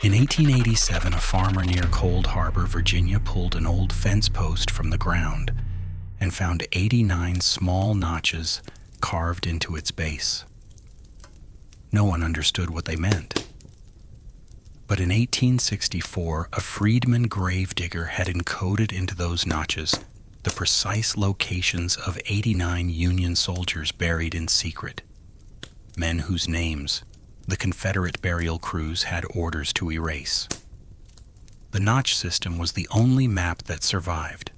In 1887, a farmer near Cold Harbor, Virginia, pulled an old fence post from the ground and found 89 small notches carved into its base. No one understood what they meant. But in 1864, a Freedman gravedigger had encoded into those notches the precise locations of 89 Union soldiers buried in secret, men whose names the Confederate burial crews had orders to erase. The notch system was the only map that survived,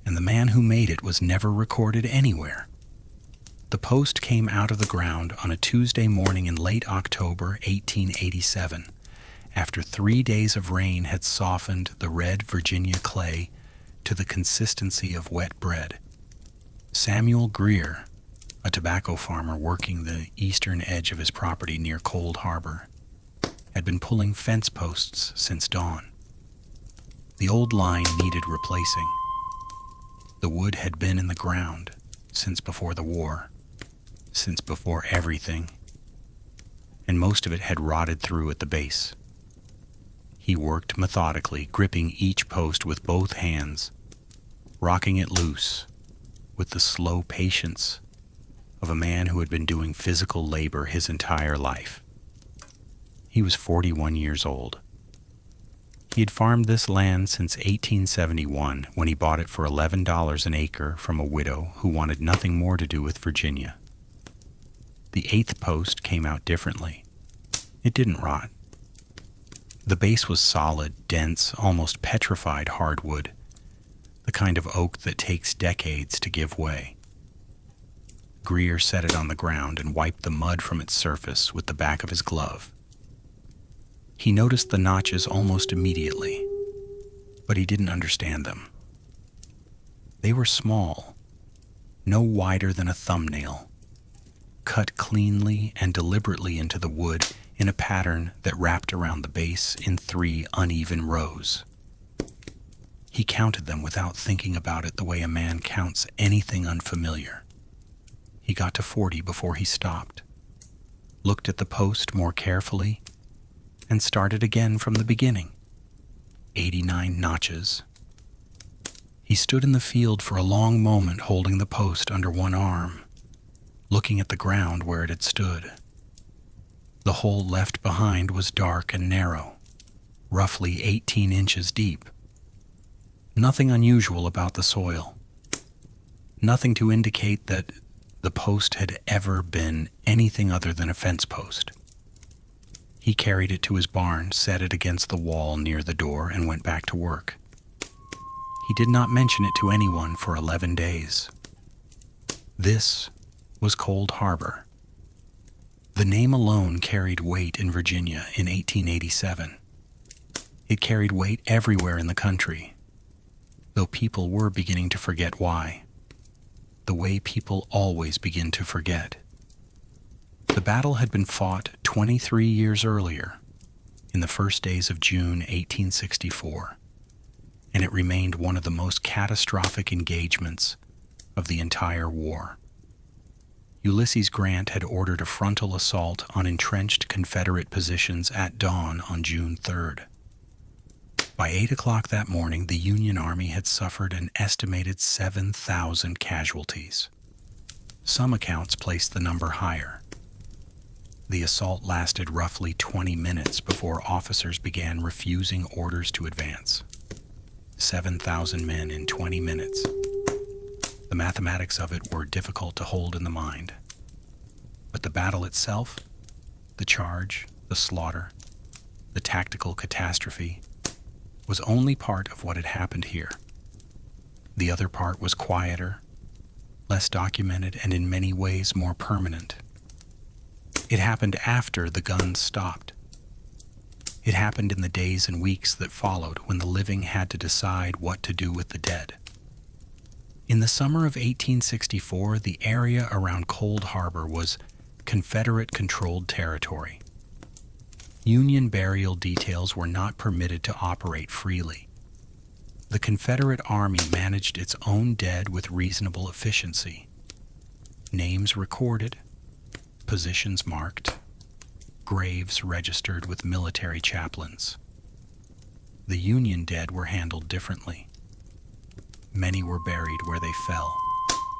and the man who made it was never recorded anywhere. The post came out of the ground on a Tuesday morning in late October 1887, after 3 days of rain had softened the red Virginia clay to the consistency of wet bread. Samuel Greer, a tobacco farmer working the eastern edge of his property near Cold Harbor, had been pulling fence posts since dawn. The old line needed replacing. The wood had been in the ground since before the war, since before everything, and most of it had rotted through at the base. He worked methodically, gripping each post with both hands, rocking it loose with the slow patience of a man who had been doing physical labor his entire life. He was 41 years old. He had farmed this land since 1871, when he bought it for $11 an acre from a widow who wanted nothing more to do with Virginia. The 8th post came out differently. It didn't rot. The base was solid, dense, almost petrified hardwood, the kind of oak that takes decades to give way. Greer set it on the ground and wiped the mud from its surface with the back of his glove. He noticed the notches almost immediately, but he didn't understand them. They were small, no wider than a thumbnail, cut cleanly and deliberately into the wood in a pattern that wrapped around the base in 3 uneven rows. He counted them without thinking about it the way a man counts anything unfamiliar. He got to 40 before he stopped, looked at the post more carefully, and started again from the beginning. 89 notches. He stood in the field for a long moment, holding the post under one arm, looking at the ground where it had stood. The hole left behind was dark and narrow, roughly 18 inches deep. Nothing unusual about the soil. Nothing to indicate that the post had ever been anything other than a fence post. He carried it to his barn, set it against the wall near the door, and went back to work. He did not mention it to anyone for 11 days. This was Cold Harbor. The name alone carried weight in Virginia in 1887. It carried weight everywhere in the country, though people were beginning to forget why. The way people always begin to forget. The battle had been fought 23 years earlier, in the first days of June 1864, and it remained one of the most catastrophic engagements of the entire war. Ulysses Grant had ordered a frontal assault on entrenched Confederate positions at dawn on June 3rd. By 8 o'clock that morning, the Union Army had suffered an estimated 7,000 casualties. Some accounts placed the number higher. The assault lasted roughly 20 minutes before officers began refusing orders to advance. 7,000 men in 20 minutes. The mathematics of it were difficult to hold in the mind. But the battle itself, the charge, the slaughter, the tactical catastrophe, was only part of what had happened here. The other part was quieter, less documented, and in many ways more permanent. It happened after the guns stopped. It happened in the days and weeks that followed, when the living had to decide what to do with the dead. In the summer of 1864, the area around Cold Harbor was Confederate-controlled territory. Union burial details were not permitted to operate freely. The Confederate Army managed its own dead with reasonable efficiency. Names recorded, positions marked, graves registered with military chaplains. The Union dead were handled differently. Many were buried where they fell,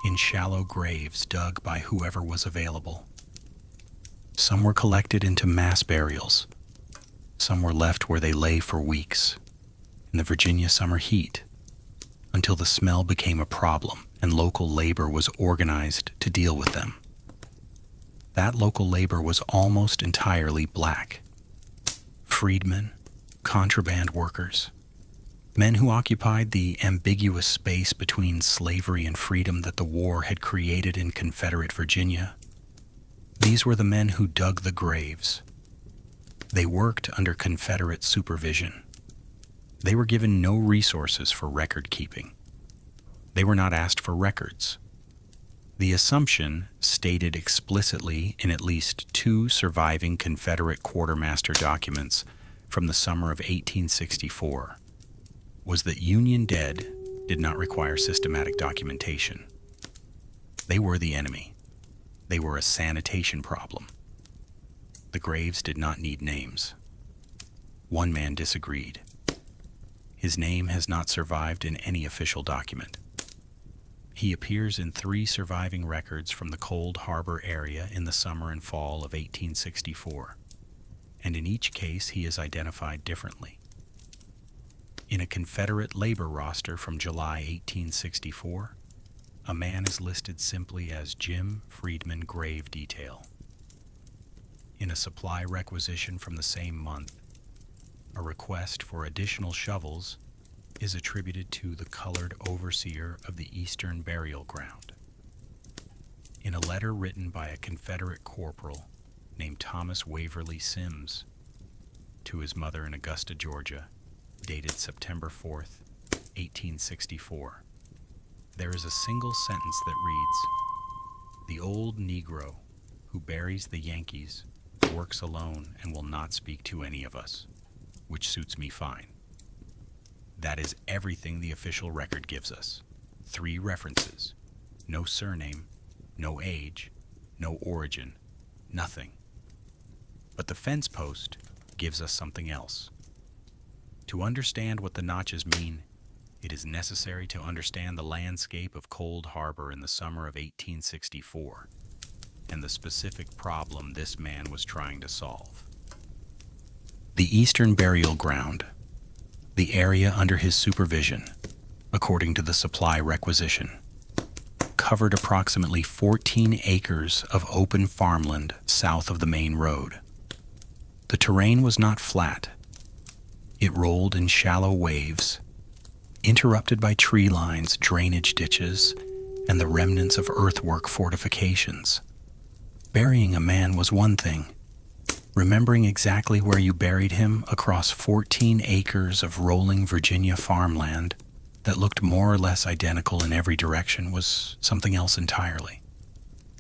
in shallow graves dug by whoever was available. Some were collected into mass burials. Some were left where they lay for weeks, in the Virginia summer heat, until the smell became a problem and local labor was organized to deal with them. That local labor was almost entirely black. Freedmen, contraband workers, men who occupied the ambiguous space between slavery and freedom that the war had created in Confederate Virginia. These were the men who dug the graves. They worked under Confederate supervision. They were given no resources for record keeping. They were not asked for records. The assumption, stated explicitly in at least 2 surviving Confederate quartermaster documents from the summer of 1864, was that Union dead did not require systematic documentation. They were the enemy. They were a sanitation problem. The graves did not need names. One man disagreed. His name has not survived in any official document. He appears in 3 surviving records from the Cold Harbor area in the summer and fall of 1864, and in each case he is identified differently. In a Confederate labor roster from July 1864, a man is listed simply as Jim Freedman Grave Detail. In a supply requisition from the same month, a request for additional shovels is attributed to the colored overseer of the Eastern Burial Ground. In a letter written by a Confederate corporal named Thomas Waverly Sims to his mother in Augusta, Georgia, dated September 4th, 1864, there is a single sentence that reads, "The old Negro who buries the Yankees works alone and will not speak to any of us, which suits me fine." That is everything the official record gives us. 3 references. No surname, no age, no origin, nothing. But the fence post gives us something else. To understand what the notches mean, it is necessary to understand the landscape of Cold Harbor in the summer of 1864 and the specific problem this man was trying to solve. The Eastern Burial Ground, the area under his supervision, according to the supply requisition, covered approximately 14 acres of open farmland south of the main road. The terrain was not flat. It rolled in shallow waves, interrupted by tree lines, drainage ditches, and the remnants of earthwork fortifications. Burying a man was one thing. Remembering exactly where you buried him across 14 acres of rolling Virginia farmland that looked more or less identical in every direction was something else entirely.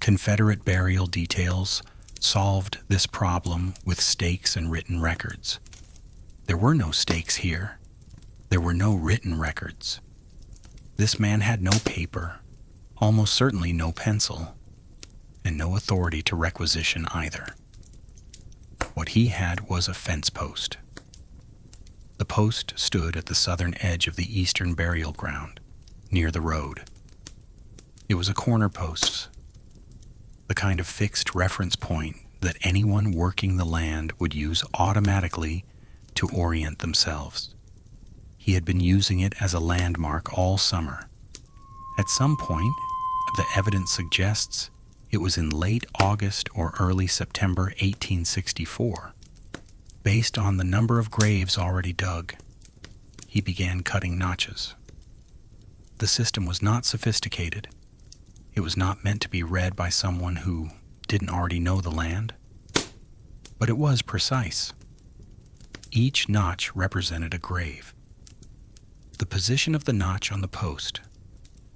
Confederate burial details solved this problem with stakes and written records. There were no stakes here. There were no written records. This man had no paper, almost certainly no pencil, and no authority to requisition either. What he had was a fence post. The post stood at the southern edge of the Eastern Burial Ground, near the road. It was a corner post, the kind of fixed reference point that anyone working the land would use automatically to orient themselves. He had been using it as a landmark all summer. At some point, the evidence suggests it was in late August or early September 1864. Based on the number of graves already dug, he began cutting notches. The system was not sophisticated. It was not meant to be read by someone who didn't already know the land, but it was precise. Each notch represented a grave. The position of the notch on the post,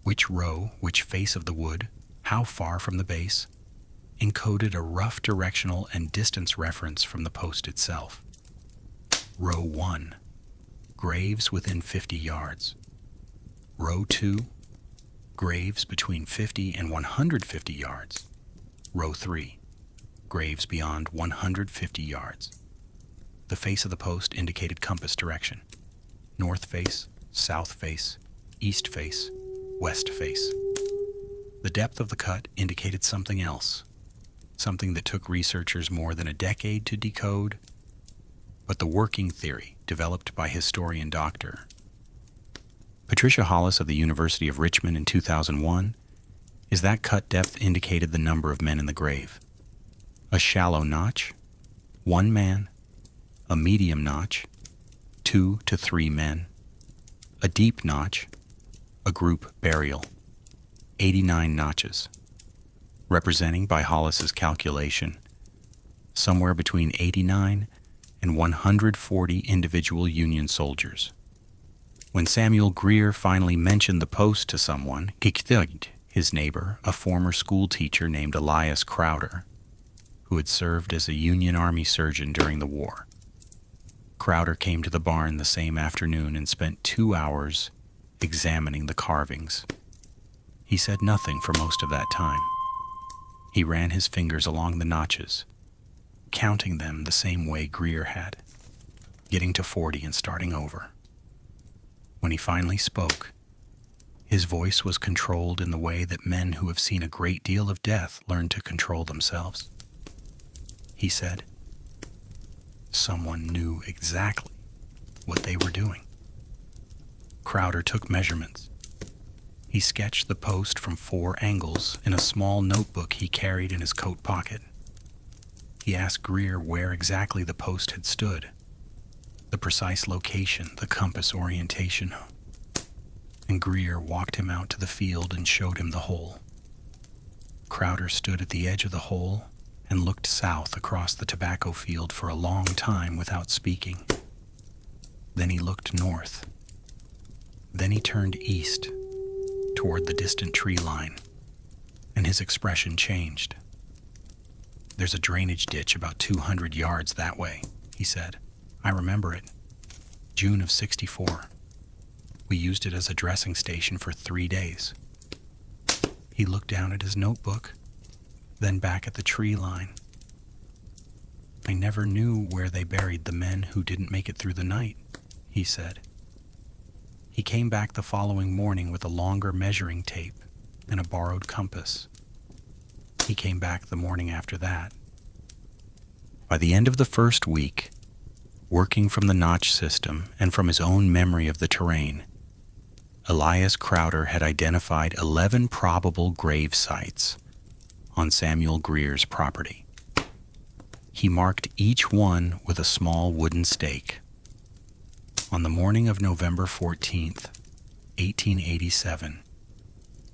which row, which face of the wood, how far from the base, encoded a rough directional and distance reference from the post itself. Row 1, graves within 50 yards. Row 2, graves between 50 and 150 yards. Row 3, graves beyond 150 yards. The face of the post indicated compass direction: north face, south face, east face, west face. The depth of the cut indicated something else, something that took researchers more than a decade to decode, but the working theory developed by historian Dr. Patricia Hollis of the University of Richmond in 2001 is that cut depth indicated the number of men in the grave. A shallow notch, 1 man; a medium notch, 2 to 3 men; a deep notch, a group burial. 89 notches, representing, by Hollis's calculation, somewhere between 89 and 140 individual Union soldiers. When Samuel Greer finally mentioned the post to someone, his neighbor, a former school teacher named Elias Crowder, who had served as a Union Army surgeon during the war. Crowder came to the barn the same afternoon and spent 2 hours examining the carvings. He said nothing for most of that time. He ran his fingers along the notches, counting them the same way Greer had, getting to 40 and starting over. When he finally spoke, his voice was controlled in the way that men who have seen a great deal of death learn to control themselves. He said, "Someone knew exactly what they were doing." Crowder took measurements. He sketched the post from 4 angles in a small notebook he carried in his coat pocket. He asked Greer where exactly the post had stood, the precise location, the compass orientation, and Greer walked him out to the field and showed him the hole. Crowder stood at the edge of the hole and looked south across the tobacco field for a long time without speaking. Then he looked north. Then he turned east, toward the distant tree line, and his expression changed. "There's a drainage ditch about 200 yards that way," he said. "I remember it. June of '64. We used it as a dressing station for 3 days." He looked down at his notebook, then back at the tree line. "I never knew where they buried the men who didn't make it through the night," he said. He came back the following morning with a longer measuring tape and a borrowed compass. He came back the morning after that. By the end of the first week, working from the notch system and from his own memory of the terrain, Elias Crowder had identified 11 probable grave sites on Samuel Greer's property. He marked each one with a small wooden stake. On the morning of November 14th, 1887,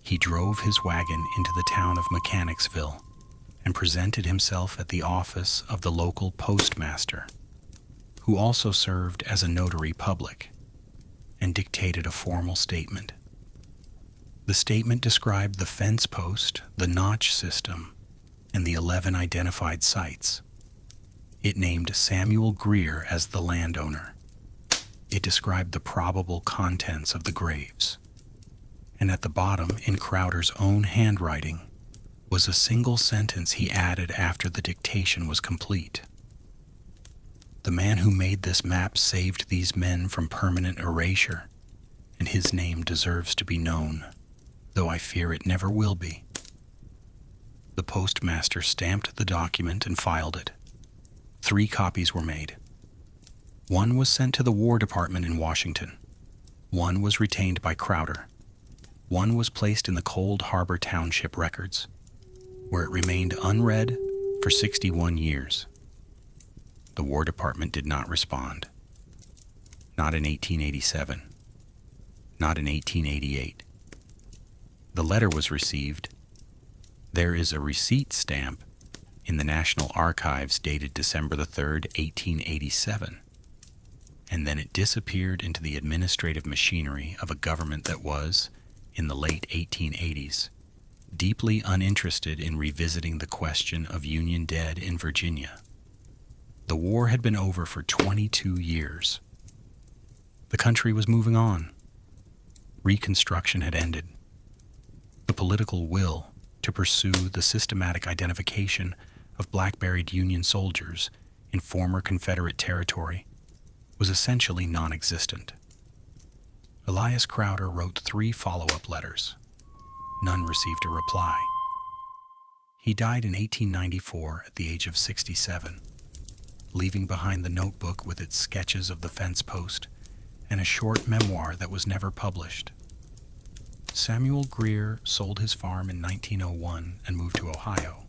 he drove his wagon into the town of Mechanicsville and presented himself at the office of the local postmaster, who also served as a notary public, and dictated a formal statement. The statement described the fence post, the notch system, and the 11 identified sites. It named Samuel Greer as the landowner. It described the probable contents of the graves. And at the bottom, in Crowder's own handwriting, was a single sentence he added after the dictation was complete. "The man who made this map saved these men from permanent erasure, and his name deserves to be known, though I fear it never will be." The postmaster stamped the document and filed it. 3 copies were made. One was sent to the War Department in Washington. One was retained by Crowder. One was placed in the Cold Harbor Township records, where it remained unread for 61 years. The War Department did not respond. Not in 1887. Not in 1888. The letter was received. There is a receipt stamp in the National Archives dated December the 3rd, 1887. And then it disappeared into the administrative machinery of a government that was, in the late 1880s, deeply uninterested in revisiting the question of Union dead in Virginia. The war had been over for 22 years. The country was moving on. Reconstruction had ended. The political will to pursue the systematic identification of black-buried Union soldiers in former Confederate territory was essentially non-existent. Elias Crowder wrote 3 follow-up letters. None received a reply. He died in 1894 at the age of 67, leaving behind the notebook with its sketches of the fence post and a short memoir that was never published. Samuel Greer sold his farm in 1901 and moved to Ohio.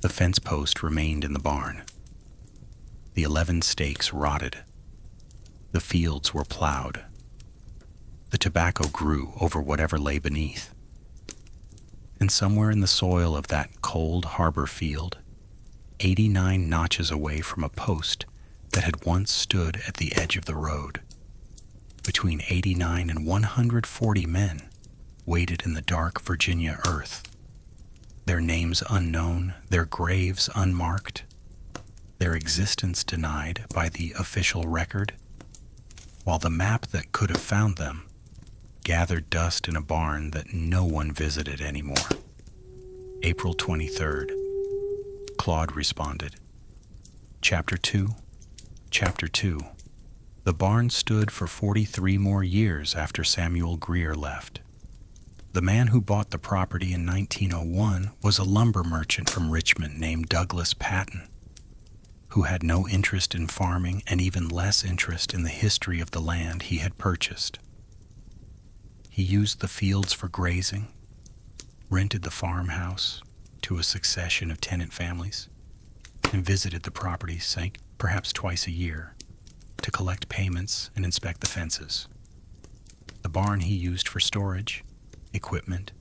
The fence post remained in the barn. The 11 stakes rotted. The fields were plowed. The tobacco grew over whatever lay beneath. And somewhere in the soil of that cold harbor field, 89 notches away from a post that had once stood at the edge of the road, between 89 and 140 men waited in the dark Virginia earth, their names unknown, their graves unmarked, their existence denied by the official record, while the map that could have found them gathered dust in a barn that no one visited anymore. April 23rd. Claude responded. Chapter 2. Chapter 2. The barn stood for 43 more years after Samuel Greer left. The man who bought the property in 1901 was a lumber merchant from Richmond named Douglas Patton, who had no interest in farming and even less interest in the history of the land he had purchased. He used the fields for grazing, rented the farmhouse to a succession of tenant families, and visited the property perhaps twice a year to collect payments and inspect the fences. The barn he used for storage, equipment,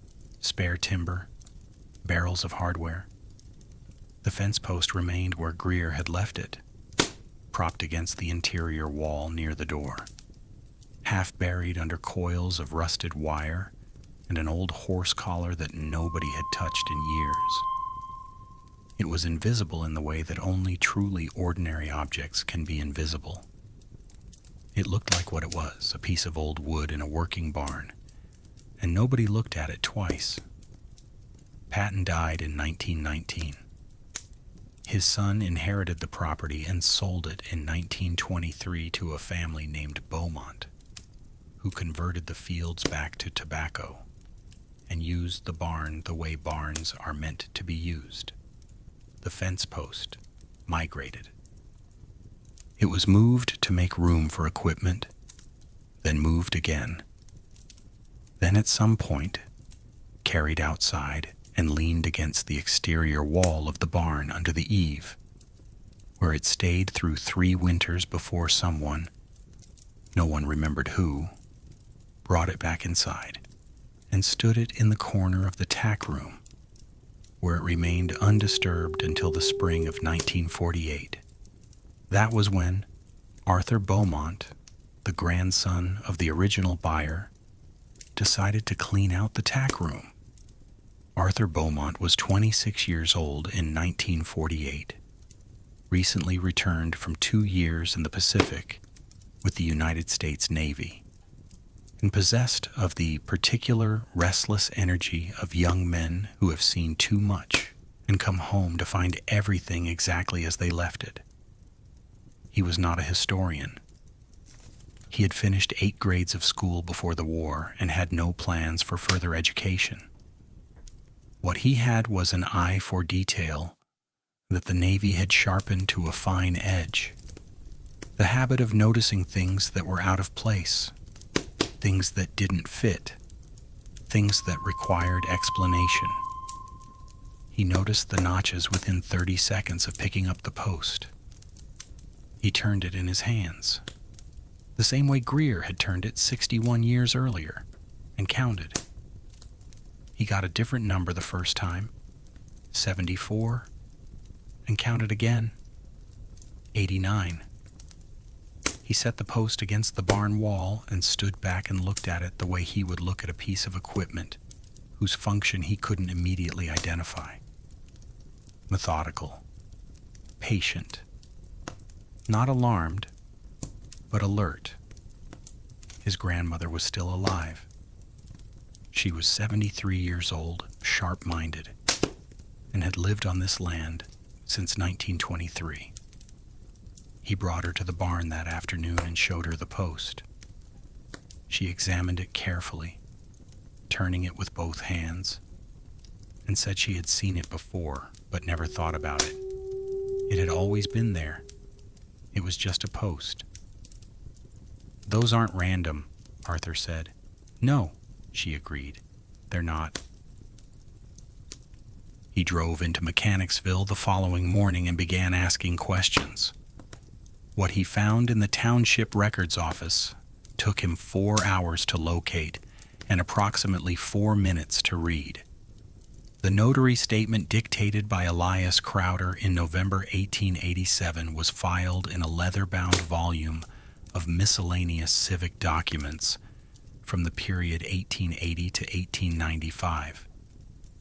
spare timber, barrels of hardware. The fence post remained where Greer had left it, propped against the interior wall near the door, half buried under coils of rusted wire and an old horse collar that nobody had touched in years. It was invisible in the way that only truly ordinary objects can be invisible. It looked like what it was, a piece of old wood in a working barn, and nobody looked at it twice. Patton died in 1919. His son inherited the property and sold it in 1923 to a family named Beaumont, who converted the fields back to tobacco and used the barn the way barns are meant to be used. The fence post migrated. It was moved to make room for equipment, then moved again. Then at some point, carried outside and leaned against the exterior wall of the barn under the eave, where it stayed through 3 winters before someone, no one remembered who, brought it back inside and stood it in the corner of the tack room, where it remained undisturbed until the spring of 1948. That was when Arthur Beaumont, the grandson of the original buyer, decided to clean out the tack room. Arthur Beaumont was 26 years old in 1948, recently returned from 2 years in the Pacific with the United States Navy, and possessed of the particular restless energy of young men who have seen too much and come home to find everything exactly as they left it. He was not a historian. He had finished 8 grades of school before the war and had no plans for further education. What he had was an eye for detail that the Navy had sharpened to a fine edge, the habit of noticing things that were out of place, things that didn't fit, things that required explanation. He noticed the notches within 30 seconds of picking up the post. He turned it in his hands, the same way Greer had turned it 61 years earlier, and counted. He got a different number the first time, 74, and counted again, 89. He set the post against the barn wall and stood back and looked at it the way he would look at a piece of equipment whose function he couldn't immediately identify. Methodical, patient, not alarmed, but alert. His grandmother was still alive. She was 73 years old, sharp-minded. and had lived on this land since 1923. He brought her to the barn that afternoon and showed her the post. She examined it carefully, turning it with both hands, and said she had seen it before, but never thought about it. It had always been there. It was just a post. "Those aren't random," Arthur said. "No," she agreed. "They're not." He drove into Mechanicsville the following morning and began asking questions. What he found in the township records office took him 4 hours to locate and approximately 4 minutes to read. The notary statement dictated by Elias Crowder in November 1887 was filed in a leather-bound volume of miscellaneous civic documents from the period 1880 to 1895,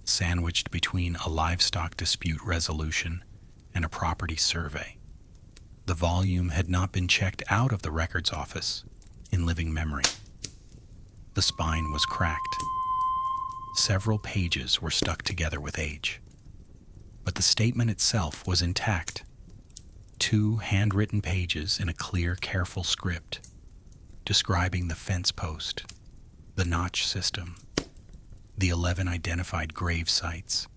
sandwiched between a livestock dispute resolution and a property survey. The volume had not been checked out of the records office in living memory. The spine was cracked. Several pages were stuck together with age, but the statement itself was intact. 2 handwritten pages in a clear, careful script describing the fence post, the notch system, the 11 identified grave sites,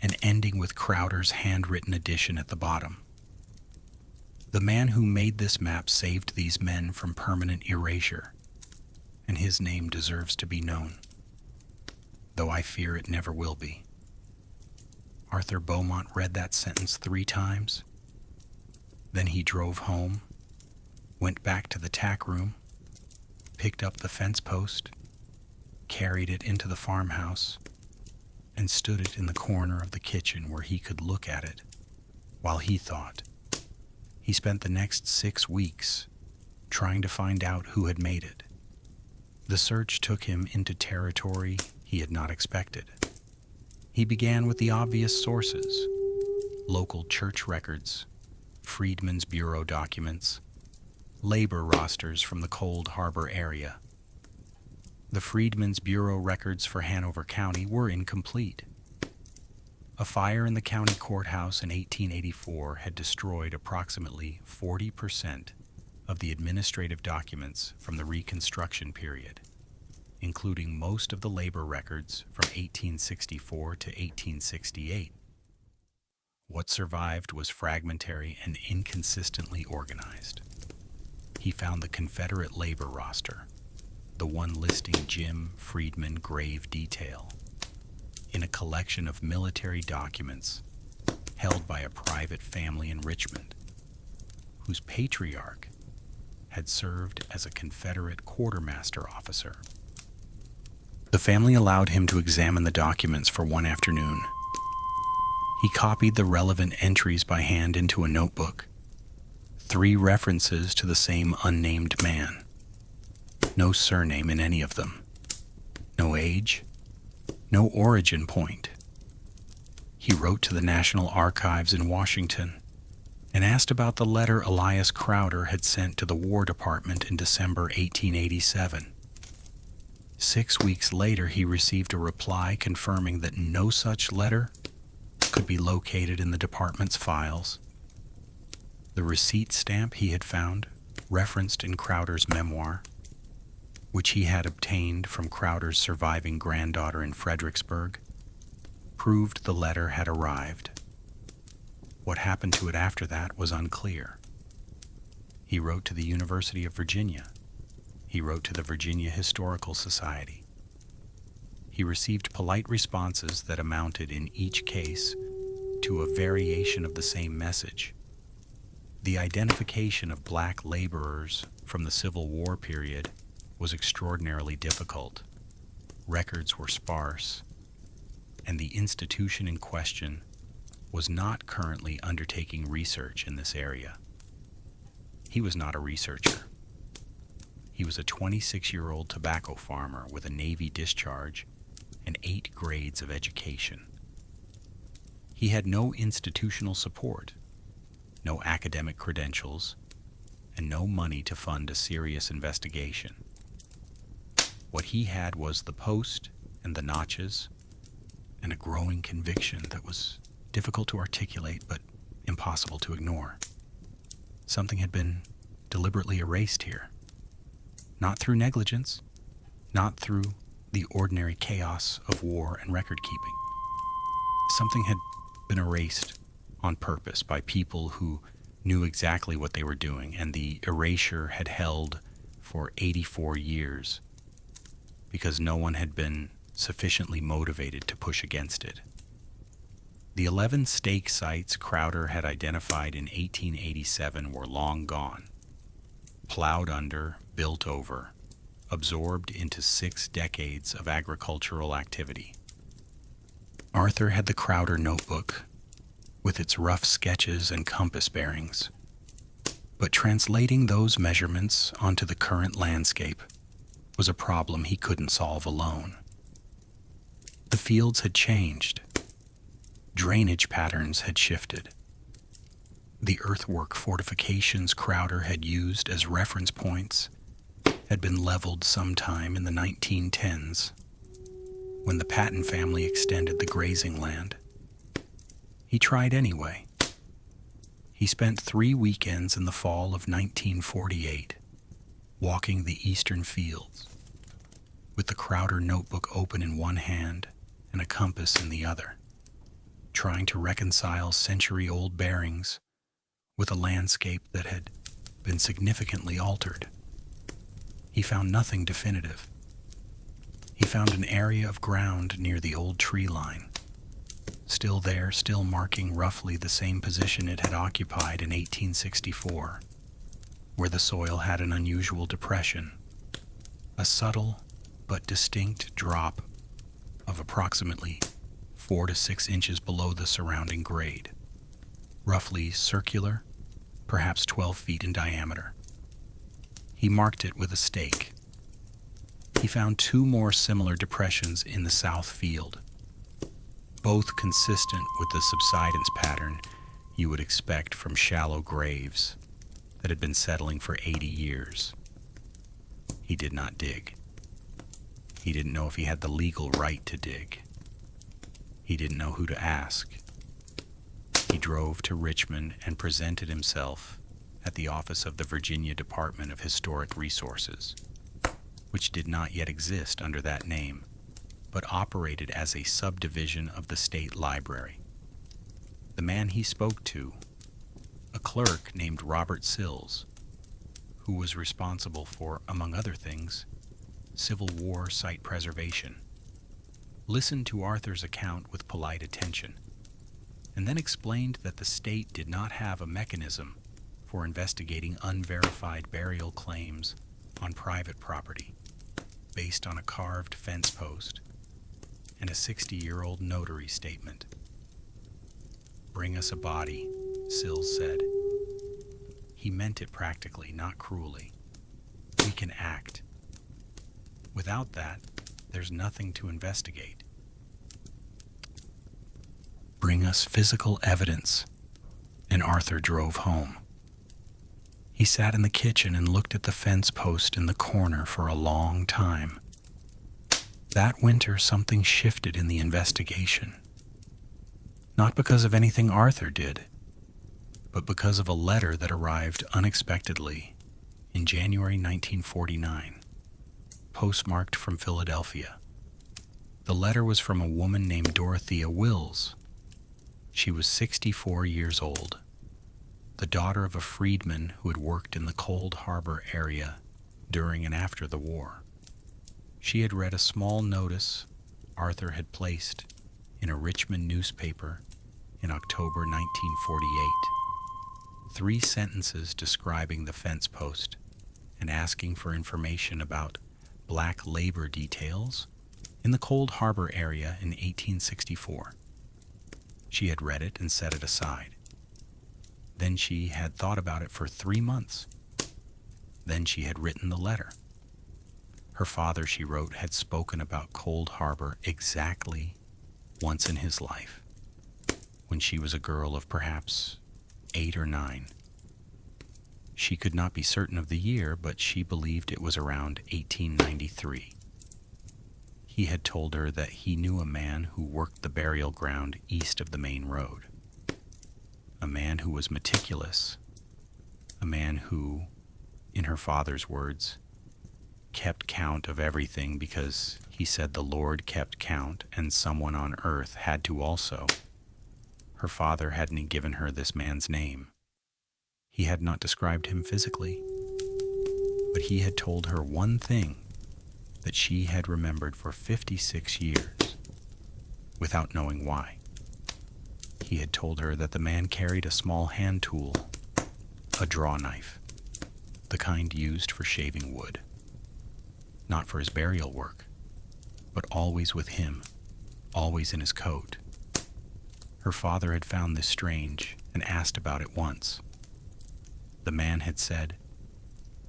and ending with Crowder's handwritten addition at the bottom. The man who made this map saved these men from permanent erasure, and his name deserves to be known, though I fear it never will be. Arthur Beaumont read that sentence 3 times. Then he drove home, went back to the tack room, picked up the fence post, carried it into the farmhouse, and stood it in the corner of the kitchen where he could look at it while he thought. He spent the next 6 weeks trying to find out who had made it. The search took him into territory he had not expected. He began with the obvious sources: local church records, Freedman's Bureau documents, labor rosters from the Cold Harbor area. The Freedman's Bureau records for Hanover County were incomplete. A fire in the county courthouse in 1884 had destroyed approximately 40% of the administrative documents from the Reconstruction period, including most of the labor records from 1864 to 1868. What survived was fragmentary and inconsistently organized. He found the Confederate labor roster, the one listing Jim Freedman grave detail, in a collection of military documents held by a private family in Richmond, whose patriarch had served as a Confederate quartermaster officer. The family allowed him to examine the documents for one afternoon. He copied the relevant entries by hand into a notebook. 3 references to the same unnamed man. No surname in any of them. No age. No origin point. He wrote to the National Archives in Washington and asked about the letter Elias Crowder had sent to the War Department in December 1887. 6 weeks later, he received a reply confirming that no such letter could be located in the department's files. The receipt stamp he had found, referenced in Crowder's memoir, which he had obtained from Crowder's surviving granddaughter in Fredericksburg, proved the letter had arrived. What happened to it after that was unclear. He wrote to the University of Virginia. He wrote to the Virginia Historical Society. He received polite responses that amounted in each case to a variation of the same message. The identification of black laborers from the Civil War period was extraordinarily difficult. Records were sparse, and the institution in question was not currently undertaking research in this area. He was not a researcher. He was a 26-year-old tobacco farmer with a Navy discharge and 8 grades of education. He had no institutional support, no academic credentials, and no money to fund a serious investigation. What he had was the post and the notches, and a growing conviction that was difficult to articulate but impossible to ignore. Something had been deliberately erased here. Not through negligence, not through the ordinary chaos of war and record-keeping. Something had been erased on purpose by people who knew exactly what they were doing, and the erasure had held for 84 years because no one had been sufficiently motivated to push against it. The 11 stake sites Crowder had identified in 1887 were long gone, plowed under, built over, absorbed into 6 decades of agricultural activity. Arthur had the Crowder notebook with its rough sketches and compass bearings, but translating those measurements onto the current landscape was a problem he couldn't solve alone. The fields had changed. Drainage patterns had shifted. The earthwork fortifications Crowder had used as reference points had been leveled sometime in the 1910s when the Patton family extended the grazing land. He tried anyway. He spent 3 weekends in the fall of 1948 walking the eastern fields with the Crowder notebook open in one hand and a compass in the other, trying to reconcile century-old bearings with a landscape that had been significantly altered. He found nothing definitive. He found an area of ground near the old tree line, still there, still marking roughly the same position it had occupied in 1864, where the soil had an unusual depression, a subtle but distinct drop of approximately 4 to 6 inches below the surrounding grade, roughly circular, perhaps 12 feet in diameter. He marked it with a stake. He found 2 more similar depressions in the south field, both consistent with the subsidence pattern you would expect from shallow graves that had been settling for 80 years. He did not dig. He didn't know if he had the legal right to dig. He didn't know who to ask. He drove to Richmond and presented himself at the office of the Virginia Department of Historic Resources, which did not yet exist under that name, but operated as a subdivision of the State Library. The man he spoke to, a clerk named Robert Sills, who was responsible for, among other things, Civil War site preservation, listened to Arthur's account with polite attention, and then explained that the state did not have a mechanism for investigating unverified burial claims on private property based on a carved fence post and a 60-year-old notary statement. "Bring us a body," Sills said. He meant it practically, not cruelly. We can act. Without that, there's nothing to investigate. Bring us physical evidence, and Arthur drove home. He sat in the kitchen and looked at the fence post in the corner for a long time. That winter, something shifted in the investigation. Not because of anything Arthur did, but because of a letter that arrived unexpectedly in January 1949, postmarked from Philadelphia. The letter was from a woman named Dorothea Wills. She was 64 years old, the daughter of a freedman who had worked in the Cold Harbor area during and after the war. She had read a small notice Arthur had placed in a Richmond newspaper in October 1948. 3 sentences describing the fence post and asking for information about black labor details in the Cold Harbor area in 1864. She had read it and set it aside. Then she had thought about it for 3 months. Then she had written the letter. Her father, she wrote, had spoken about Cold Harbor exactly once in his life, when she was a girl of perhaps 8 or 9. She could not be certain of the year, but she believed it was around 1893. He had told her that he knew a man who worked the burial ground east of the main road. A man who was meticulous. A man who, in her father's words, kept count of everything because he said the Lord kept count and someone on earth had to also. Her father hadn't given her this man's name. He had not described him physically, but he had told her one thing that she had remembered for 56 years, without knowing why. He had told her that the man carried a small hand tool, a draw knife, the kind used for shaving wood. Not for his burial work, but always with him, always in his coat. Her father had found this strange and asked about it once. The man had said,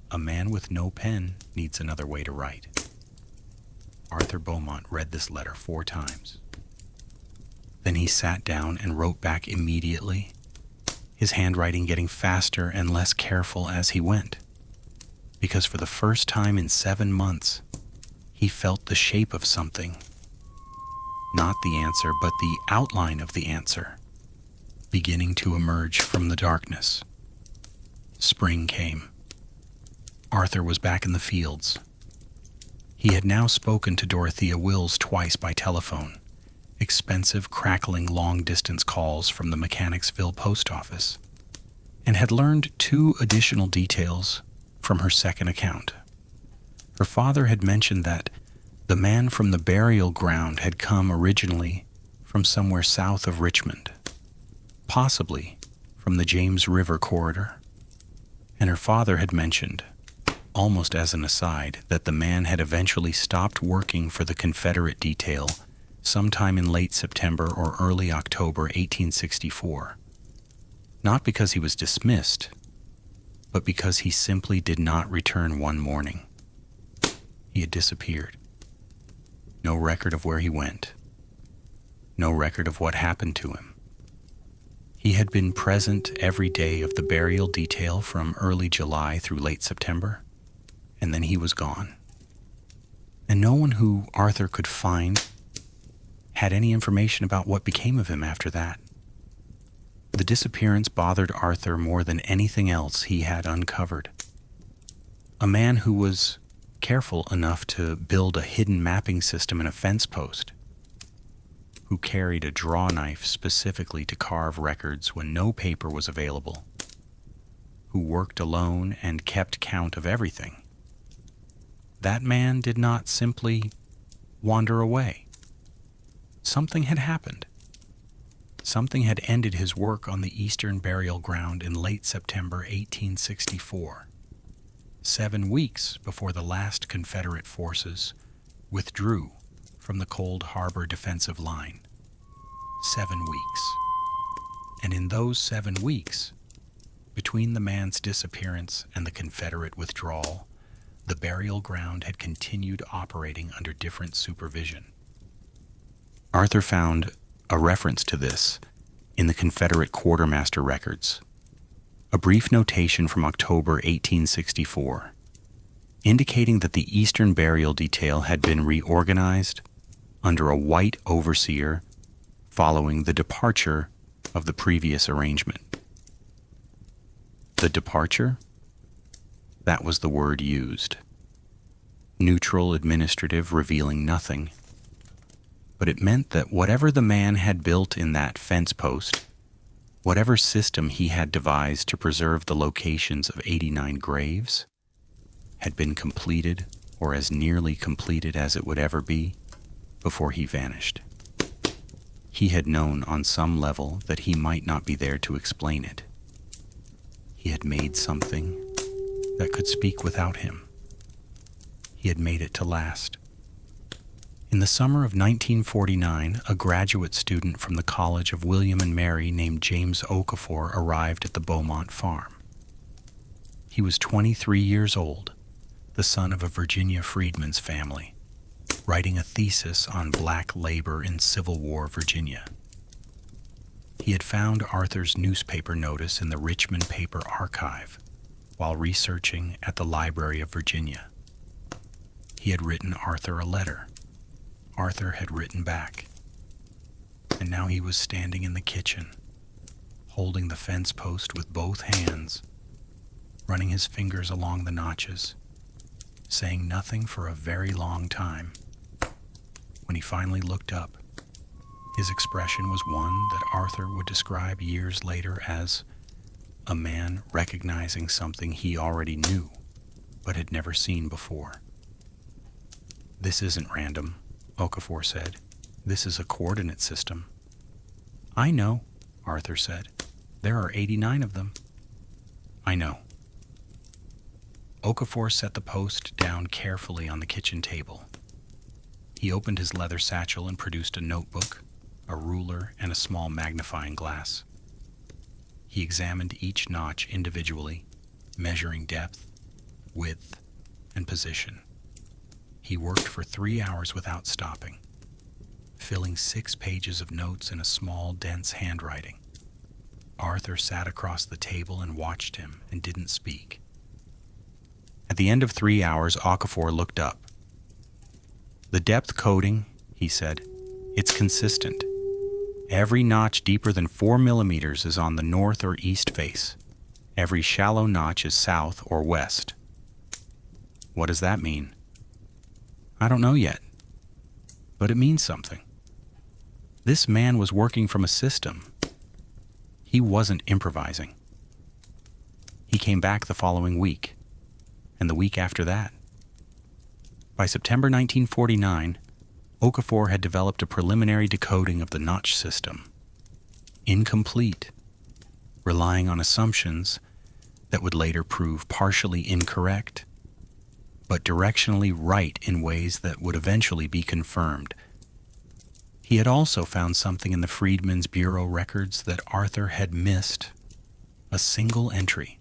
"A man with no pen needs another way to write." Arthur Beaumont read this letter 4 times. Then he sat down and wrote back immediately, his handwriting getting faster and less careful as he went, because for the first time in 7 months, he felt the shape of something. Not the answer, but the outline of the answer, beginning to emerge from the darkness. Spring came. Arthur was back in the fields. He had now spoken to Dorothea Wills twice by telephone, expensive, crackling, long-distance calls from the Mechanicsville post office, and had learned 2 additional details from her second account. Her father had mentioned that the man from the burial ground had come originally from somewhere south of Richmond, possibly from the James River corridor, and her father had mentioned, almost as an aside, that the man had eventually stopped working for the Confederate detail sometime in late September or early October 1864. Not because he was dismissed, but because he simply did not return one morning. He had disappeared. No record of where he went. No record of what happened to him. He had been present every day of the burial detail from early July through late September, and then he was gone. And no one who Arthur could find had any information about what became of him after that. The disappearance bothered Arthur more than anything else he had uncovered. A man who was careful enough to build a hidden mapping system in a fence post, who carried a draw knife specifically to carve records when no paper was available, who worked alone and kept count of everything. That man did not simply wander away. Something had happened. Something had ended his work on the Eastern Burial Ground in late September 1864, 7 weeks before the last Confederate forces withdrew from the Cold Harbor defensive line. 7 weeks. And in those 7 weeks, between the man's disappearance and the Confederate withdrawal, the burial ground had continued operating under different supervision. Arthur found a reference to this in the Confederate quartermaster records, a brief notation from October 1864, indicating that the Eastern burial detail had been reorganized under a white overseer following the departure of the previous arrangement. The departure? That was the word used. Neutral, administrative, revealing nothing. But it meant that whatever the man had built in that fence post, whatever system he had devised to preserve the locations of 89 graves, had been completed, or as nearly completed as it would ever be, before he vanished. He had known on some level that he might not be there to explain it. He had made something that could speak without him. He had made it to last. In the summer of 1949, a graduate student from the College of William and Mary named James Okafor arrived at the Beaumont farm. He was 23 years old, the son of a Virginia freedman's family, writing a thesis on black labor in Civil War Virginia. He had found Arthur's newspaper notice in the Richmond Paper Archive while researching at the Library of Virginia. He had written Arthur a letter, Arthur had written back, and now he was standing in the kitchen, holding the fence post with both hands, running his fingers along the notches, saying nothing for a very long time. When he finally looked up, his expression was one that Arthur would describe years later as a man recognizing something he already knew but had never seen before. "This isn't random," Okafor said. "This is a coordinate system." "I know," Arthur said. "There are 89 of them." "I know." Okafor set the post down carefully on the kitchen table. He opened his leather satchel and produced a notebook, a ruler, and a small magnifying glass. He examined each notch individually, measuring depth, width, and position. He worked for 3 hours without stopping, filling 6 pages of notes in a small, dense handwriting. Arthur sat across the table and watched him and didn't speak. At the end of 3 hours, Okafor looked up. "The depth coding," he said, "it's consistent. Every notch deeper than 4 millimeters is on the north or east face. Every shallow notch is south or west." "What does that mean?" "I don't know yet, but it means something. This man was working from a system. He wasn't improvising." He came back the following week, and the week after that. By September 1949, Okafor had developed a preliminary decoding of the notch system. Incomplete, relying on assumptions that would later prove partially incorrect, but directionally right in ways that would eventually be confirmed. He had also found something in the Freedman's Bureau records that Arthur had missed: a single entry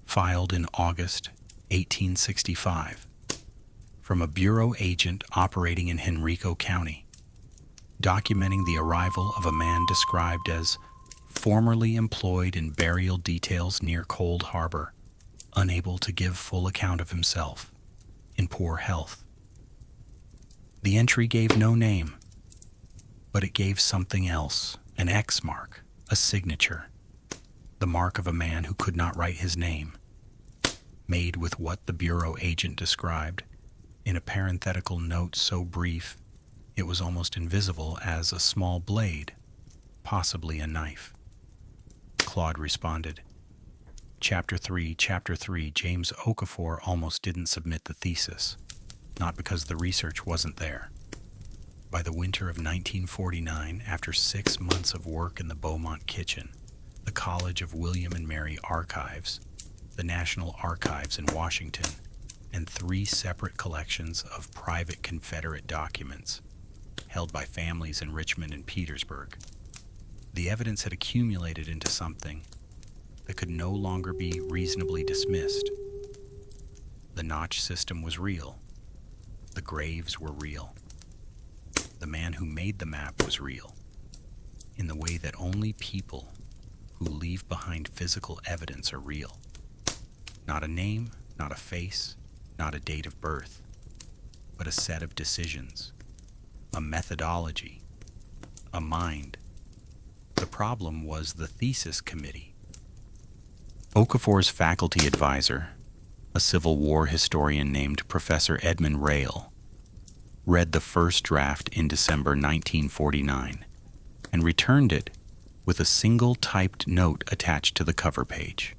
filed in August 1865 from a Bureau agent operating in Henrico County, documenting the arrival of a man described as formerly employed in burial details near Cold Harbor, unable to give full account of himself, in poor health. The entry gave no name, but it gave something else: an X mark, a signature, the mark of a man who could not write his name, made with what the Bureau agent described in a parenthetical note so brief it was almost invisible as a small blade, possibly a knife. Claude responded, Chapter 3, James Okafor almost didn't submit the thesis, not because the research wasn't there. By the winter of 1949, after 6 months of work in the Beaumont kitchen, the College of William and Mary Archives, the National Archives in Washington, and 3 separate collections of private Confederate documents held by families in Richmond and Petersburg, the evidence had accumulated into something that could no longer be reasonably dismissed. The notch system was real. The graves were real. The man who made the map was real, in the way that only people who leave behind physical evidence are real. Not a name, not a face, not a date of birth, but a set of decisions, a methodology, a mind. The problem was the thesis committee. Okafor's faculty advisor, a Civil War historian named Professor Edmund Rail, read the first draft in December 1949 and returned it with a single typed note attached to the cover page.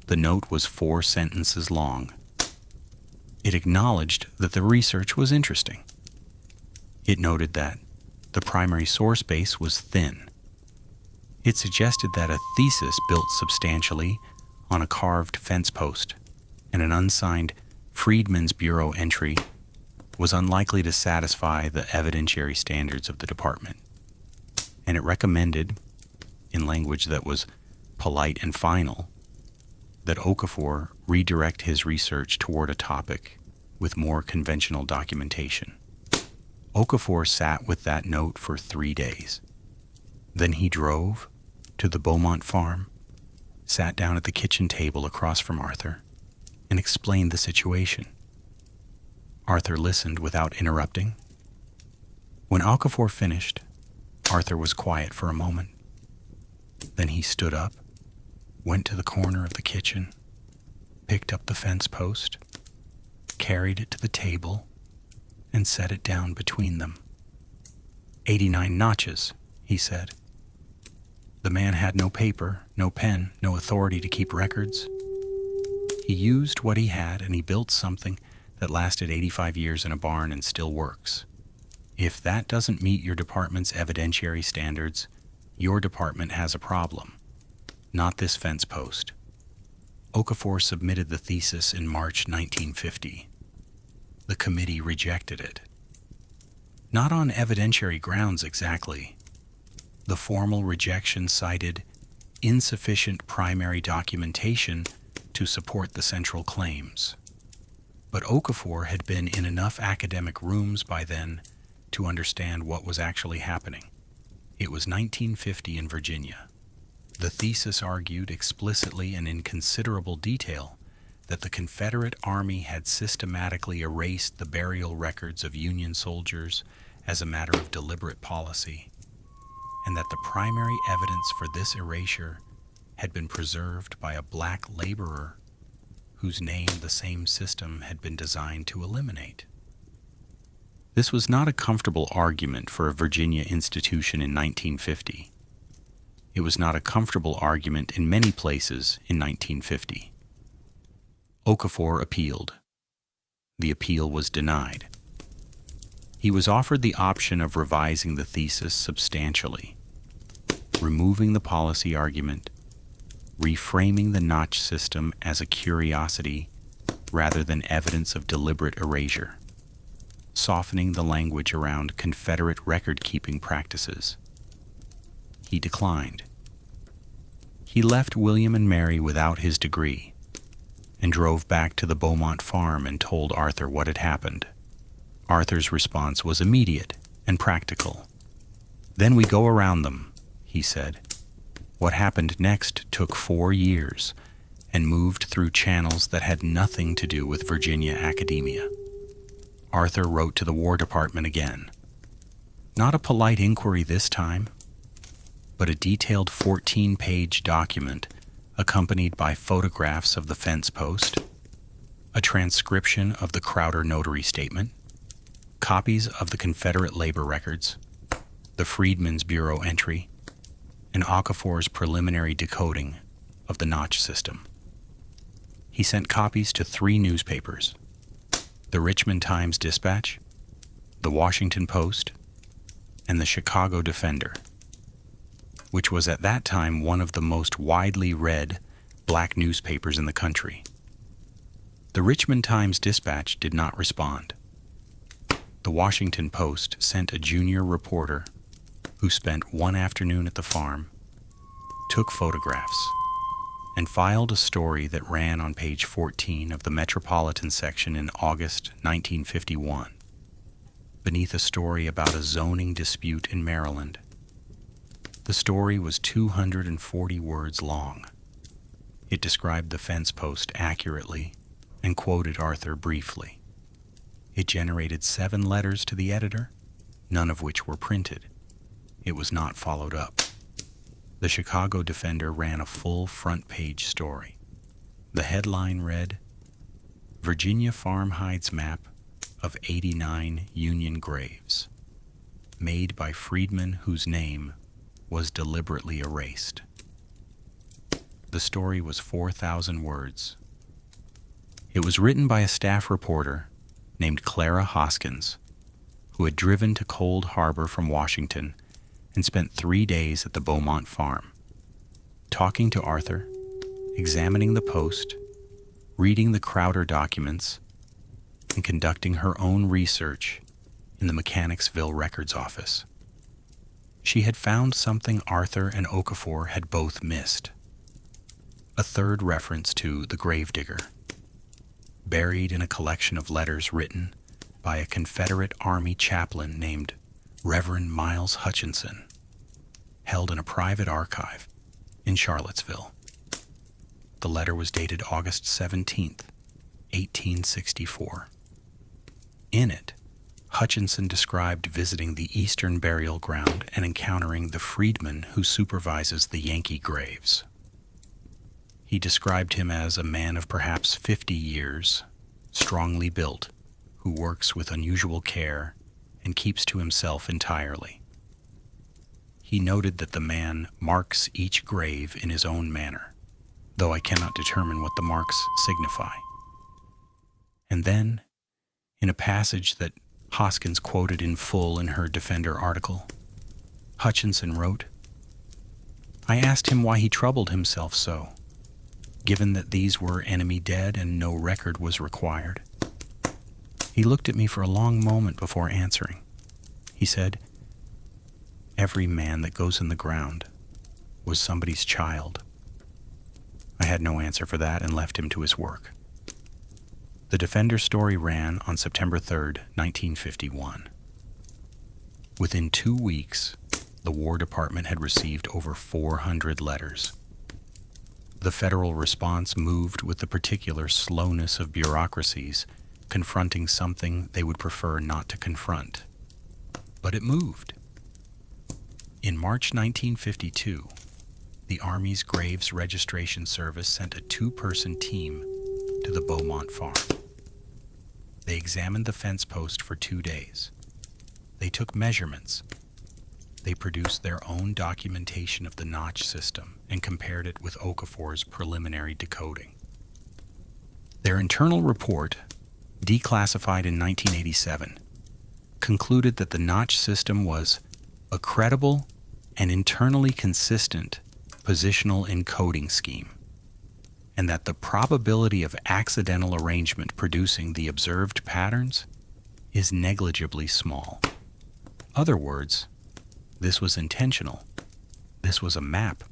The note was 4 sentences long. It acknowledged that the research was interesting. It noted that the primary source base was thin. It suggested that a thesis built substantially on a carved fence post and an unsigned Freedman's Bureau entry was unlikely to satisfy the evidentiary standards of the department. And it recommended, in language that was polite and final, that Okafor redirect his research toward a topic with more conventional documentation. Okafor sat with that note for 3 days. Then he drove to the Beaumont farm, sat down at the kitchen table across from Arthur, and explained the situation. Arthur listened without interrupting, When Okafor finished, Arthur was quiet for a moment. Then he stood up, went to the corner of the kitchen, picked up the fence post, carried it to the table, and set it down between them. 89 notches, he said. The man had no paper, no pen, no authority to keep records. He used what he had, and he built something that lasted 85 years in a barn and still works. If that doesn't meet your department's evidentiary standards, your department has a problem, not this fence post. Okafor submitted the thesis in March 1950. The committee rejected it. Not on evidentiary grounds exactly. The formal rejection cited insufficient primary documentation to support the central claims. But Okafor had been in enough academic rooms by then to understand what was actually happening. It was 1950 in Virginia. The thesis argued explicitly and in considerable detail that the Confederate Army had systematically erased the burial records of Union soldiers as a matter of deliberate policy, and that the primary evidence for this erasure had been preserved by a black laborer whose name the same system had been designed to eliminate. This was not a comfortable argument for a Virginia institution in 1950. It was not a comfortable argument in many places in 1950. Okafor appealed. The appeal was denied. He was offered the option of revising the thesis substantially, removing the policy argument, reframing the notch system as a curiosity rather than evidence of deliberate erasure, softening the language around Confederate record-keeping practices. He declined. He left William and Mary without his degree and drove back to the Beaumont farm and told Arthur what had happened. Arthur's response was immediate and practical. "Then we go around them," he said. What happened next took 4 years and moved through channels that had nothing to do with Virginia academia. Arthur wrote to the War Department again. Not a polite inquiry this time, but a detailed 14-page document accompanied by photographs of the fence post, a transcription of the Crowder notary statement, copies of the Confederate labor records, the Freedman's Bureau entry, and Okafor's preliminary decoding of the notch system. He sent copies to 3 newspapers: the Richmond Times-Dispatch, the Washington Post, and the Chicago Defender, which was at that time one of the most widely read black newspapers in the country. The Richmond Times-Dispatch did not respond. The Washington Post sent a junior reporter who spent one afternoon at the farm, took photographs, and filed a story that ran on page 14 of the Metropolitan section in August 1951, beneath a story about a zoning dispute in Maryland. The story was 240 words long. It described the fence post accurately and quoted Arthur briefly. It generated 7 letters to the editor, none of which were printed. It was not followed up. The Chicago Defender ran a full front-page story. The headline read, "Virginia Farm Hides Map of 89 Union Graves, made by Freedman whose name was deliberately erased." The story was 4,000 words. It was written by a staff reporter named Clara Hoskins, who had driven to Cold Harbor from Washington and spent 3 days at the Beaumont farm, talking to Arthur, examining the post, reading the Crowder documents, and conducting her own research in the Mechanicsville Records Office. She had found something Arthur and Okafor had both missed: a third reference to the gravedigger, buried in a collection of letters written by a Confederate Army chaplain named Reverend Miles Hutchinson, held in a private archive in Charlottesville. The letter was dated August 17th, 1864. In it, Hutchinson described visiting the Eastern Burial Ground and encountering the Freedman who supervises the Yankee graves. He described him as a man of perhaps 50 years, strongly built, who works with unusual care and keeps to himself entirely. He noted that the man marks each grave in his own manner, though I cannot determine what the marks signify. And then, in a passage that Hoskins quoted in full in her Defender article, Hutchinson wrote, "I asked him why he troubled himself so, given that these were enemy dead and no record was required. He looked at me for a long moment before answering. He said, 'Every man that goes in the ground was somebody's child.' I had no answer for that and left him to his work." The Defender story ran on September 3, 1951. Within 2 weeks, the War Department had received over 400 letters. The federal response moved with the particular slowness of bureaucracies confronting something they would prefer not to confront. But it moved. In March 1952, the Army's Graves Registration Service sent a 2-person team to the Beaumont farm. They examined the fence post for 2 days. They took measurements. They produced their own documentation of the notch system and compared it with Okafor's preliminary decoding. Their internal report, declassified in 1987, concluded that the notch system was a credible and internally consistent positional encoding scheme, and that the probability of accidental arrangement producing the observed patterns is negligibly small. Other words, this was intentional. This was a map.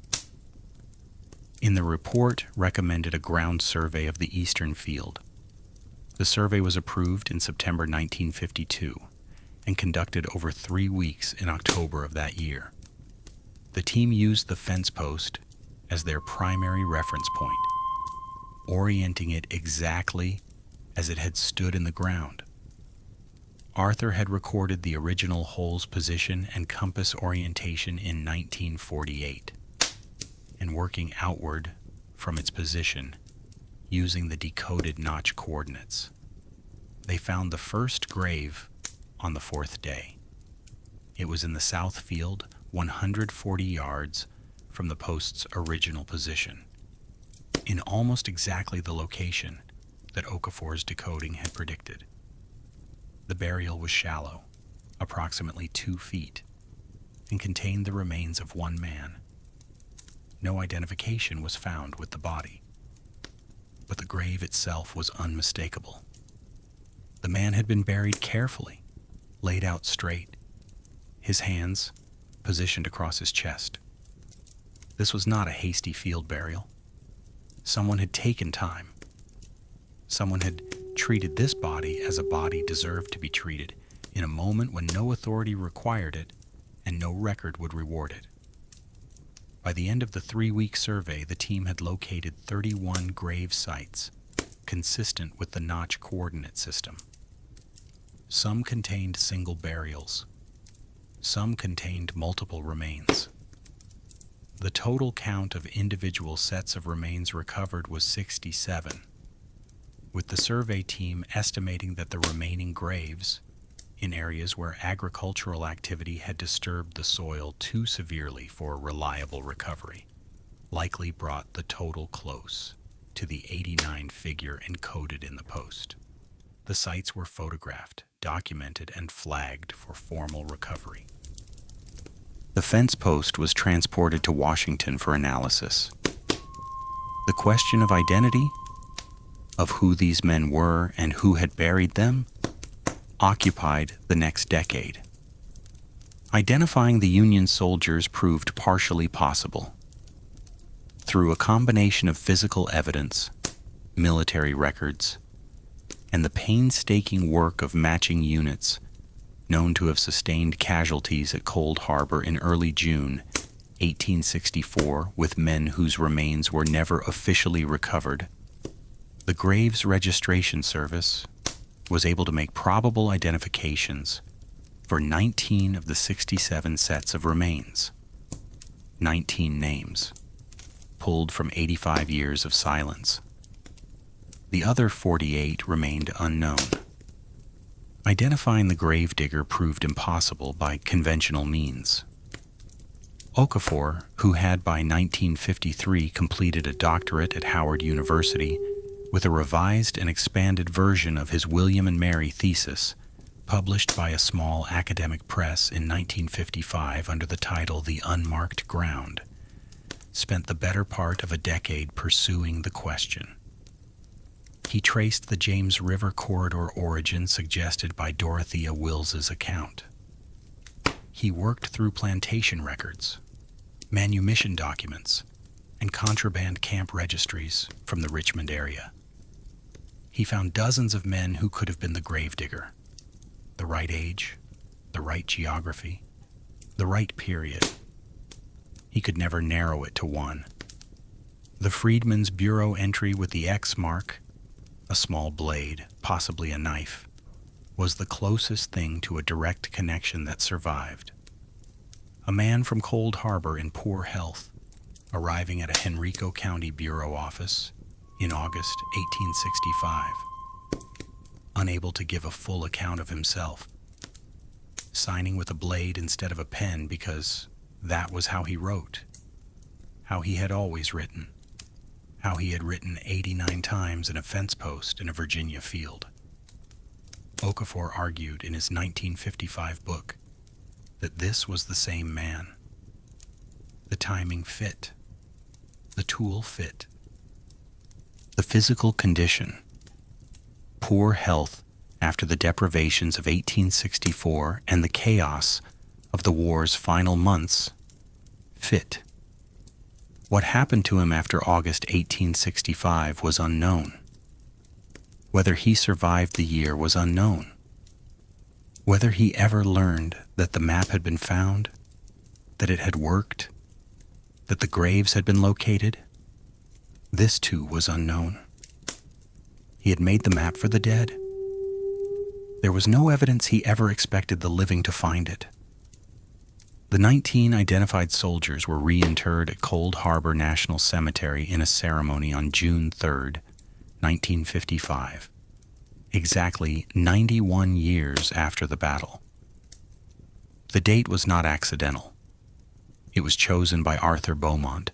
In the report recommended a ground survey of the eastern field. The survey was approved in September 1952 and conducted over 3 weeks in October of that year. The team used the fence post as their primary reference point, orienting it exactly as it had stood in the ground. Arthur had recorded the original hole's position and compass orientation in 1948, and working outward from its position using the decoded notch coordinates, they found the first grave on the 4th day. It was in the south field, 140 yards from the post's original position, in almost exactly the location that Okafor's decoding had predicted. The burial was shallow, approximately 2 feet, and contained the remains of 1 man. No identification was found with the body, but the grave itself was unmistakable. The man had been buried carefully, laid out straight, his hands positioned across his chest. This was not a hasty field burial. Someone had taken time. Someone had treated this body as a body deserved to be treated in a moment when no authority required it and no record would reward it. By the end of the 3-week survey, the team had located 31 grave sites consistent with the notch coordinate system. Some contained single burials. Some contained multiple remains. The total count of individual sets of remains recovered was 67, with the survey team estimating that the remaining graves, in areas where agricultural activity had disturbed the soil too severely for reliable recovery, likely brought the total close to the 89 figure encoded in the post. The sites were photographed, documented, and flagged for formal recovery. The fence post was transported to Washington for analysis. The question of identity, of who these men were and who had buried them, occupied the next decade. Identifying the Union soldiers proved partially possible. Through a combination of physical evidence, military records, and the painstaking work of matching units known to have sustained casualties at Cold Harbor in early June 1864 with men whose remains were never officially recovered, the Graves Registration Service was able to make probable identifications for 19 of the 67 sets of remains. 19 names, pulled from 85 years of silence. The other 48 remained unknown. Identifying the gravedigger proved impossible by conventional means. Okafor, who had by 1953 completed a doctorate at Howard University with a revised and expanded version of his William and Mary thesis, published by a small academic press in 1955 under the title The Unmarked Ground, spent the better part of a decade pursuing the question. He traced the James River corridor origin suggested by Dorothea Wills's account. He worked through plantation records, manumission documents, and contraband camp registries from the Richmond area. He found dozens of men who could have been the gravedigger. The right age, the right geography, the right period. He could never narrow it to one. The Freedman's bureau entry with the X mark, a small blade, possibly a knife, was the closest thing to a direct connection that survived. A man from Cold Harbor in poor health, arriving at a Henrico County Bureau office in August 1865. Unable to give a full account of himself, signing with a blade instead of a pen because that was how he wrote, how he had always written, how he had written 89 times in a fence post in a Virginia field. Okafor argued in his 1955 book that this was the same man. The timing fit, the tool fit, the physical condition, poor health after the deprivations of 1864 and the chaos of the war's final months, fit. What happened to him after August 1865 was unknown. Whether he survived the year was unknown. Whether he ever learned that the map had been found, that it had worked, that the graves had been located, this too was unknown. He had made the map for the dead. There was no evidence he ever expected the living to find it. The 19 identified soldiers were reinterred at Cold Harbor National Cemetery in a ceremony on June 3, 1955, exactly 91 years after the battle. The date was not accidental. It was chosen by Arthur Beaumont,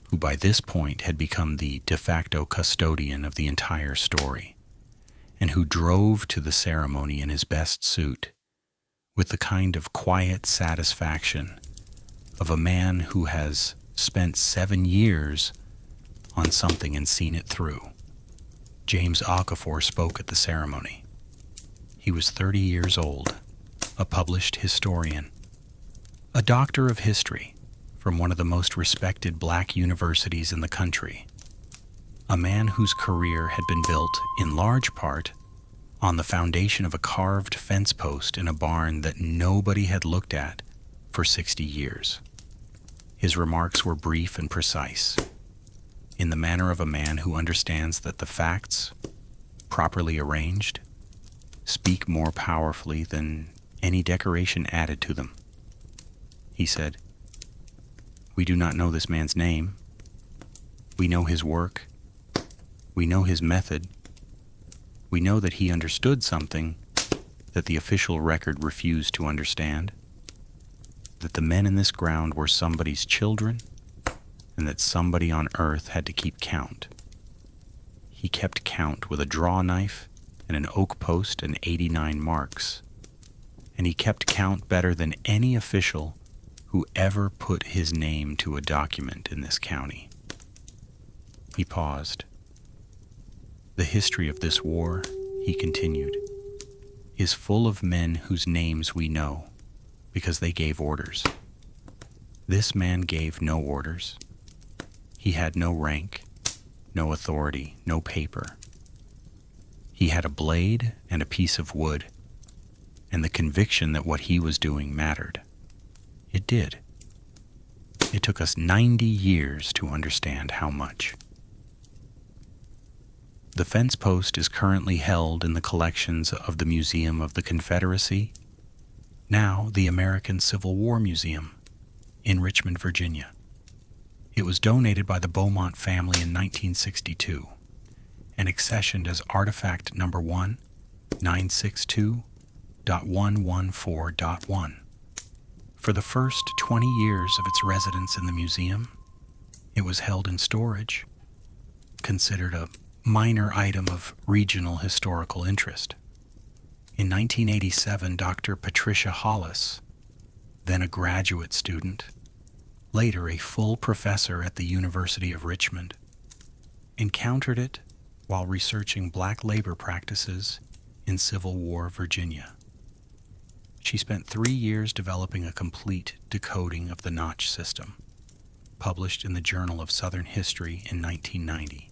who by this point had become the de facto custodian of the entire story, and who drove to the ceremony in his best suit, with the kind of quiet satisfaction of a man who has spent 7 years on something and seen it through. James Okafor spoke at the ceremony. He was 30 years old, a published historian, a doctor of history from one of the most respected black universities in the country, a man whose career had been built, in large part, on the foundation of a carved fence post in a barn that nobody had looked at for 60 years. His remarks were brief and precise, in the manner of a man who understands that the facts, properly arranged, speak more powerfully than any decoration added to them. He said, "We do not know this man's name. We know his work. We know his method. We know that he understood something that the official record refused to understand, that the men in this ground were somebody's children, and that somebody on earth had to keep count. He kept count with a draw knife and an oak post and 89 marks, and he kept count better than any official who ever put his name to a document in this county." He paused. "The history of this war," he continued, "is full of men whose names we know because they gave orders. This man gave no orders. He had no rank, no authority, no paper. He had a blade and a piece of wood, and the conviction that what he was doing mattered. It did. It took us 90 years to understand how much." The fence post is currently held in the collections of the Museum of the Confederacy, now the American Civil War Museum, in Richmond, Virginia. It was donated by the Beaumont family in 1962 and accessioned as artifact number 1962.114.1. For the first 20 years of its residence in the museum, it was held in storage, considered a minor item of regional historical interest. In 1987, Dr. Patricia Hollis, then a graduate student, later a full professor at the University of Richmond, encountered it while researching black labor practices in Civil War Virginia. She spent 3 years developing a complete decoding of the notch system, published in the Journal of Southern History in 1990.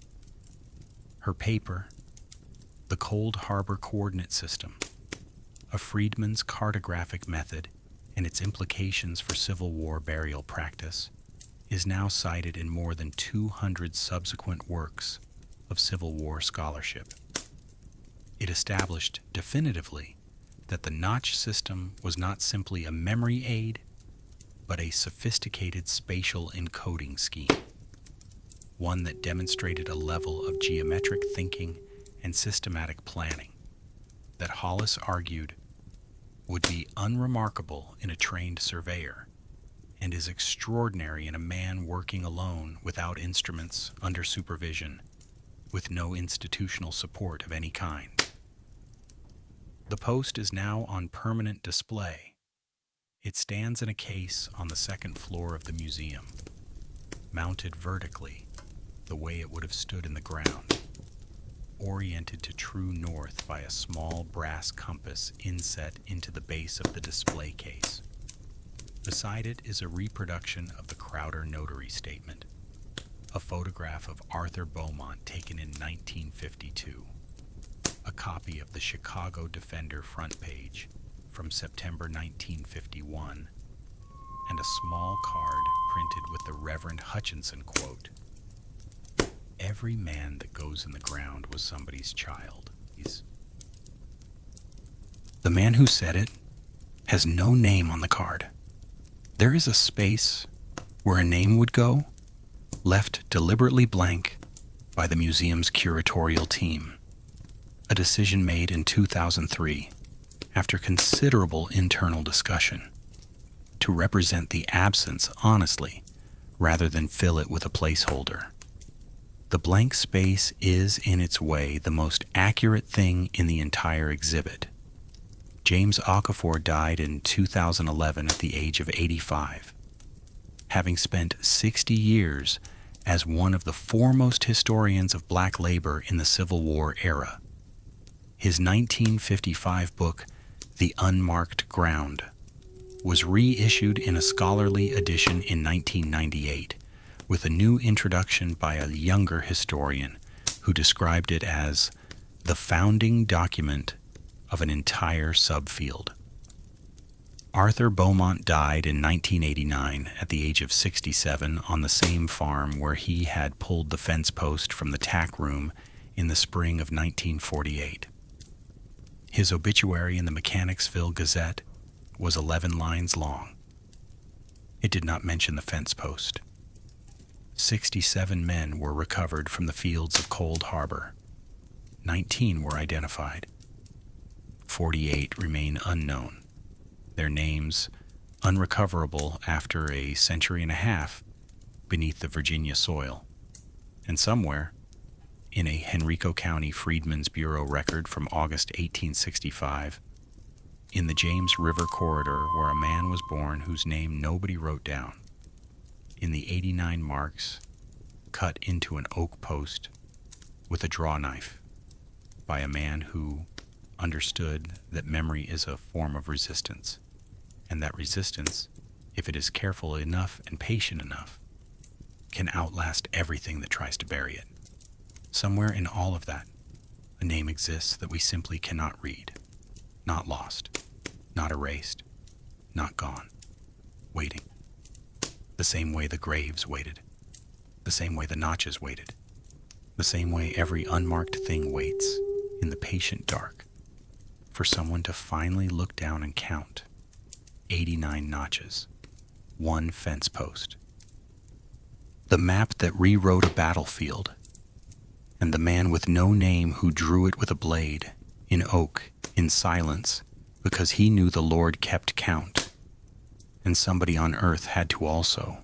Her paper, The Cold Harbor Coordinate System, a Freedman's cartographic method and its implications for Civil War burial practice, is now cited in more than 200 subsequent works of Civil War scholarship. It established definitively that the notch system was not simply a memory aid, but a sophisticated spatial encoding scheme, one that demonstrated a level of geometric thinking and systematic planning that Hollis argued would be unremarkable in a trained surveyor and is extraordinary in a man working alone without instruments, under supervision, with no institutional support of any kind. The post is now on permanent display. It stands in a case on the second floor of the museum, mounted vertically, the way it would have stood in the ground, oriented to true north by a small brass compass inset into the base of the display case. Beside it is a reproduction of the Crowder Notary Statement, a photograph of Arthur Beaumont taken in 1952, a copy of the Chicago Defender front page from September 1951, and a small card printed with the Reverend Hutchinson quote, "Every man that goes in the ground was somebody's child." The man who said it has no name on the card. There is a space where a name would go, left deliberately blank by the museum's curatorial team. A decision made in 2003, after considerable internal discussion, to represent the absence honestly, rather than fill it with a placeholder. The blank space is, in its way, the most accurate thing in the entire exhibit. James Okafor died in 2011 at the age of 85, having spent 60 years as one of the foremost historians of black labor in the Civil War era. His 1955 book, The Unmarked Ground, was reissued in a scholarly edition in 1998, with a new introduction by a younger historian who described it as the founding document of an entire subfield. Arthur Beaumont died in 1989 at the age of 67 on the same farm where he had pulled the fence post from the tack room in the spring of 1948. His obituary in the Mechanicsville Gazette was 11 lines long. It did not mention the fence post. 67 men were recovered from the fields of Cold Harbor. 19 were identified. 48 remain unknown, their names unrecoverable after a century and a half beneath the Virginia soil. And somewhere, in a Henrico County Freedman's Bureau record from August 1865, in the James River corridor where a man was born whose name nobody wrote down, in the 89 marks cut into an oak post with a draw knife by a man who understood that memory is a form of resistance, and that resistance, if it is careful enough and patient enough, can outlast everything that tries to bury it. Somewhere in all of that, a name exists that we simply cannot read, not lost, not erased, not gone, waiting. The same way the graves waited, the same way the notches waited, the same way every unmarked thing waits in the patient dark for someone to finally look down and count 89 notches, one fence post. The map that rewrote a battlefield, and the man with no name who drew it with a blade, in oak, in silence, because he knew the Lord kept count, and somebody on earth had to also.